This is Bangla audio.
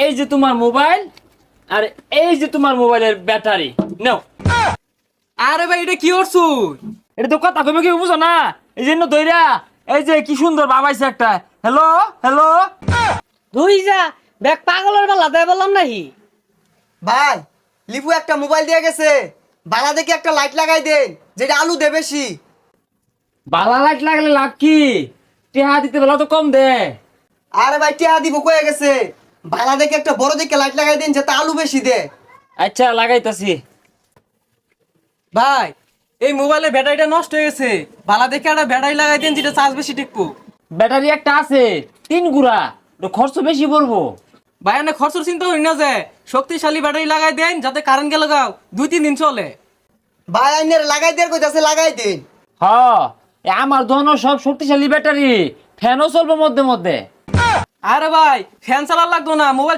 এই যে তোমার মোবাইল, আর এই যে তোমার মোবাইলের ব্যাটারি নাও। আরে ভাই এটা কি করছো? এটা তো কথা কইবে কি বুঝো না, এই জন্য দইরা এই যে কি সুন্দর বাবাইছে একটা। Hello hello. দুই যা ব্যাগ পাগলের বেলা দেয় বললাম নাকি। ভাই লিপু একটা মোবাইল দিয়ে গেছে, বালা দেখে একটা লাইট লাগাই দেন যেটা আলু দে বেশি। বালা লাইট লাগলে লাভ কি? টেহা দিতে বেলা তো কম দে। আরে ভাই টিয়া দিব কয়ে গেছে, বালা দেখে একটা বড় দেখে লাইট লাগাই দেন যাতে আলু বেশি দে। আচ্ছা লাগাইতাছি। ভাই এই মোবাইলের ব্যাটারিটা নষ্ট হয়ে গেছে, ভালো দেখে একটা ব্যাটারি লাগাই দেন যেটা চার্জ বেশি টিকবো। ব্যাটারি একটা আছে 3 গুড়া, তো খরচ বেশি পড়বো। ভাই অনেক খরচের চিন্তা করি না, যে শক্তিশালী ব্যাটারি লাগাই দেন যাতে কারেন্ট গেলে গাও 2-3 দিন চলে। ভাই আইনের লাগাই দেন কইতাছে লাগাই দেন। হ, আমার দোনো সব শক্তিশালী ব্যাটারি, ফ্যানও চলবে মধ্যে মধ্যে। আরে ভাই ফ্যান চালার লাগতো না, মোবাইল